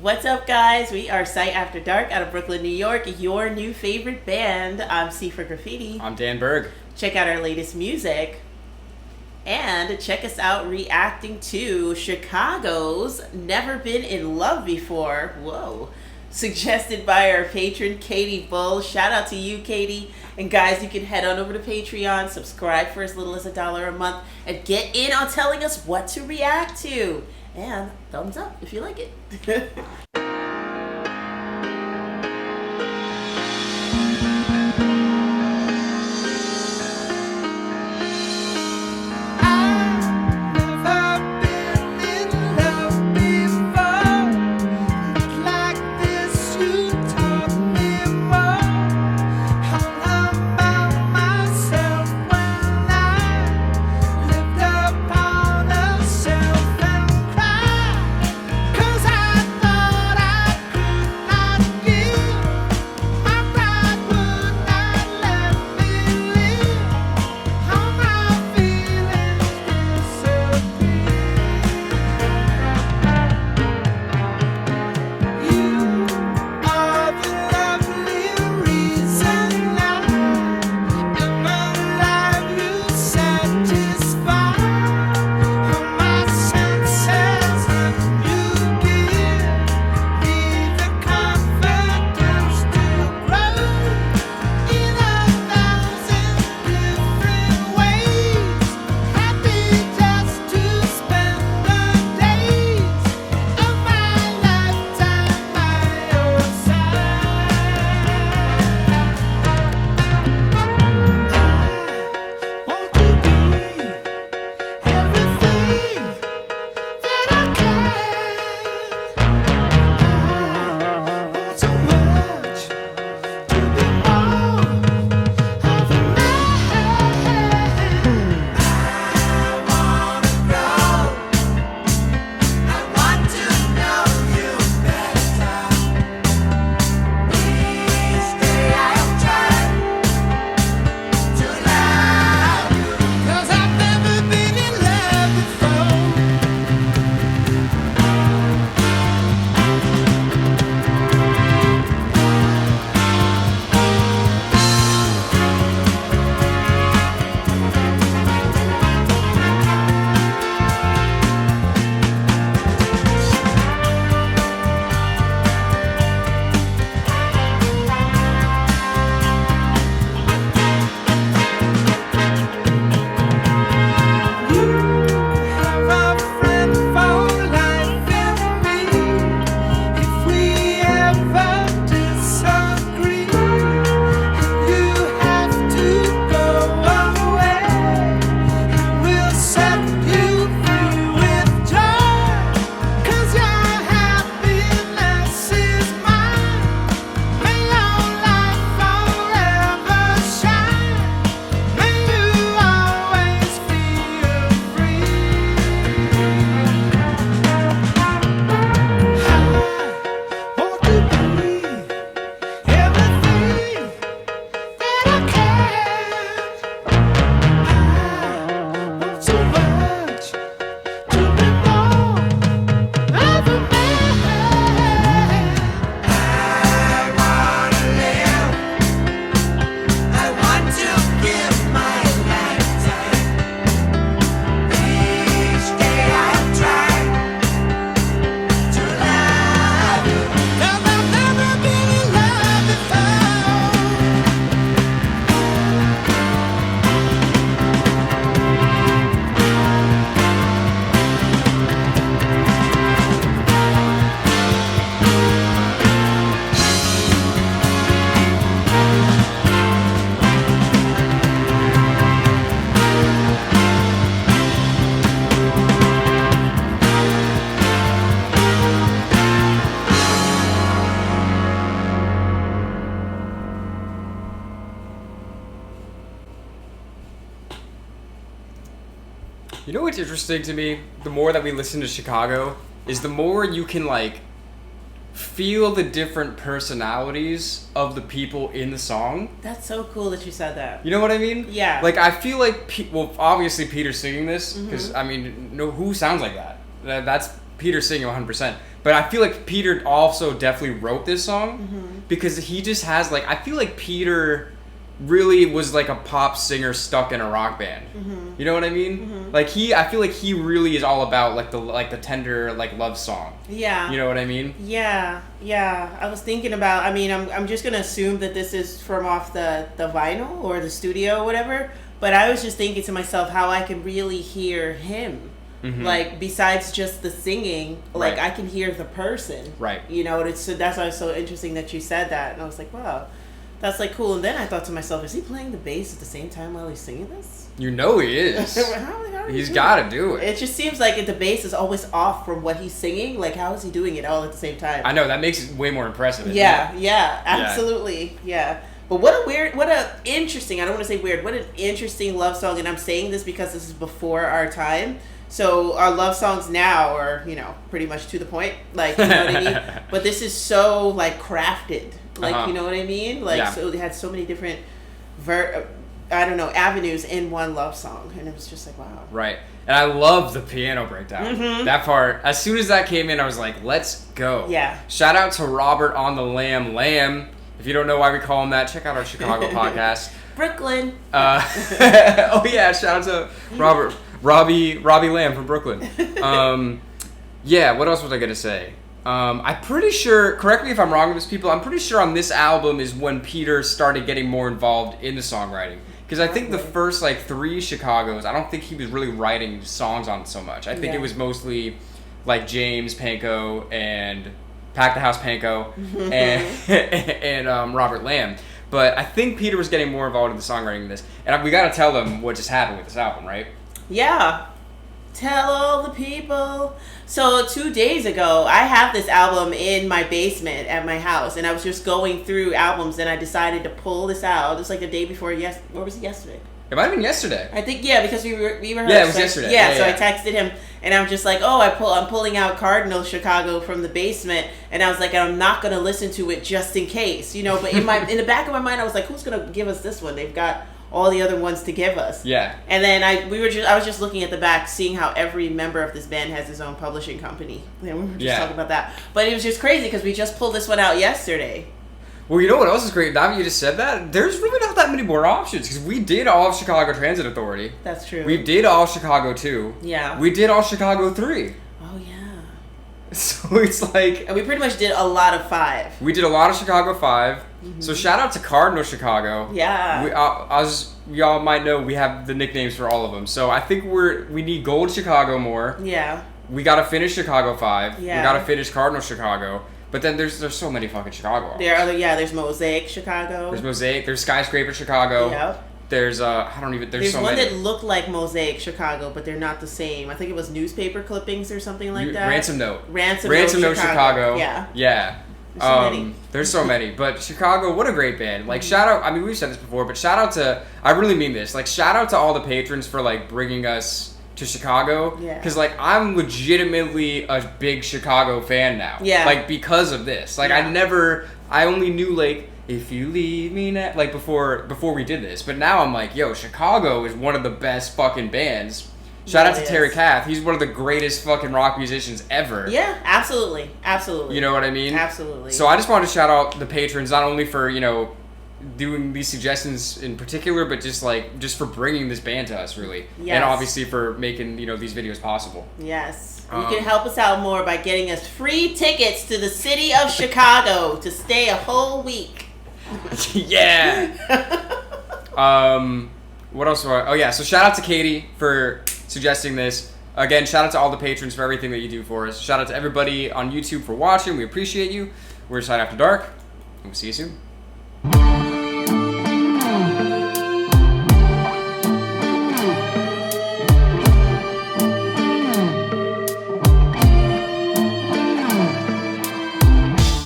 What's up, guys? We are Sight After Dark out of Brooklyn, New York, your new favorite band. I'm Sifa Graffiti. I'm Dan Berg. Check out our latest music. And check us out reacting to Chicago's Never Been in Love Before. Whoa. Suggested by our patron, Katie Bull. Shout out to you, Katie. And guys, you can head on over to Patreon, subscribe for as little as $1 a month, and get in on telling us what to react to. And thumbs up if you like it. You know what's interesting to me? The more that we listen to Chicago, is the more you can like feel the different personalities of the people in the song. That's so cool that you said that. You know what I mean? Yeah. Like I feel like, well, obviously Peter's singing this because I mean, no, who sounds like that? That's Peter's singing 100%. But I feel like Peter also definitely wrote this song because he just has like, I feel like Peter really was like a pop singer stuck in a rock band. You know what I mean? Like I feel like he really is all about like the tender like love song. Yeah. You know what I mean? Yeah. I was thinking about, I mean, I'm just gonna assume that this is from off the vinyl or the studio or whatever, but I was just thinking to myself how I could really hear him. Like besides just the singing, like I can hear the person. Right. You know, that's why it's so interesting that you said that, and I was like, wow, that's like cool. And then I thought to myself, is he playing the bass at the same time while he's singing this? You know he is. He's got to do it. It just seems like the bass is always off from what he's singing. Like, how is he doing it all at the same time? I know, that makes it way more impressive. Yeah, absolutely. Yeah. But what an interesting, I don't want to say weird, what an interesting love song. And I'm saying this because this is before our time. So our love songs now are, you know, pretty much to the point. Like, you know what I mean? But this is so, like, crafted. Like, you know what I mean? Like, so it had so many different, avenues in one love song. And it was just like, wow. Right. And I love the piano breakdown. That part, as soon as that came in, I was like, let's go. Yeah. Shout out to Robert on the Lamb. If you don't know why we call him that, check out our Chicago podcast. Brooklyn. Oh, yeah. Shout out to Robbie Lamb from Brooklyn. Yeah, what else was I going to say? I'm pretty sure, correct me if I'm wrong with this, people, I'm pretty sure on this album is when Peter started getting more involved in the songwriting. Because I think the first, like, 3 Chicagos, I don't think he was really writing songs on so much. I think it was mostly, like, James Pankow and Pack the House Pankow and Robert Lamb. But I think Peter was getting more involved in the songwriting in this. And we got to tell them what just happened with this album, right? Yeah. Tell all the people. So 2 days ago, I have this album in my basement at my house, and I was just going through albums, and I decided to pull this out. It was like the day before. What was it, yesterday? It might have been yesterday. I think, yeah, because we were. Yeah, it was yesterday. Yeah, so I texted him, and I'm just like, I'm pulling out Cardinal Chicago from the basement, and I was like, I'm not gonna listen to it just in case, you know. But in the back of my mind, I was like, who's gonna give us this one? They've got all the other ones to give us. Yeah. And then I was just looking at the back, seeing how every member of this band has his own publishing company. And we were just talking about that. But it was just crazy because we just pulled this one out yesterday. Well, you know what else is great? Now that you just said that, there's really not that many more options because we did all of Chicago Transit Authority. That's true. We did all Chicago 2. Yeah. We did all Chicago 3. Oh, yeah. So it's like... And we pretty much did a lot of 5. We did a lot of Chicago 5. So shout out to Cardinal Chicago. Yeah. As y'all might know, we have the nicknames for all of them. So I think we need Gold Chicago more. Yeah. We got to finish Chicago 5. Yeah. We got to finish Cardinal Chicago. But then there's so many fucking Chicago albums. There's Mosaic Chicago. There's Mosaic. There's Skyscraper Chicago. Yep. There's there's so one many. that looked like Mosaic Chicago, but they're not the same. I think it was newspaper clippings or something like that. Ransom Note Chicago. Yeah. There's so many. There's so many. But Chicago, what a great band. Like, shout out, I mean, we've said this before, but shout out to, I really mean this, like, shout out to all the patrons for, like, bringing us to Chicago. Yeah. Because, like, I'm legitimately a big Chicago fan now. Yeah. Like, because of this. Like, I only knew, like, if you leave me now, like, before we did this. But now I'm like, yo, Chicago is one of the best fucking bands. Shout out to Terry Kath. He's one of the greatest fucking rock musicians ever. Yeah, absolutely. Absolutely. You know what I mean? Absolutely. So I just wanted to shout out the patrons, not only for, you know, doing these suggestions in particular, but just for bringing this band to us, really. Yes. And obviously for making, you know, these videos possible. Yes. You can help us out more by getting us free tickets to the city of Chicago to stay a whole week. Yeah. What else? So shout out to Katie for suggesting this. Again, shout out to all the patrons for everything that you do for us. Shout out to everybody on YouTube for watching. We appreciate you. We're Side After Dark, and we'll see you soon.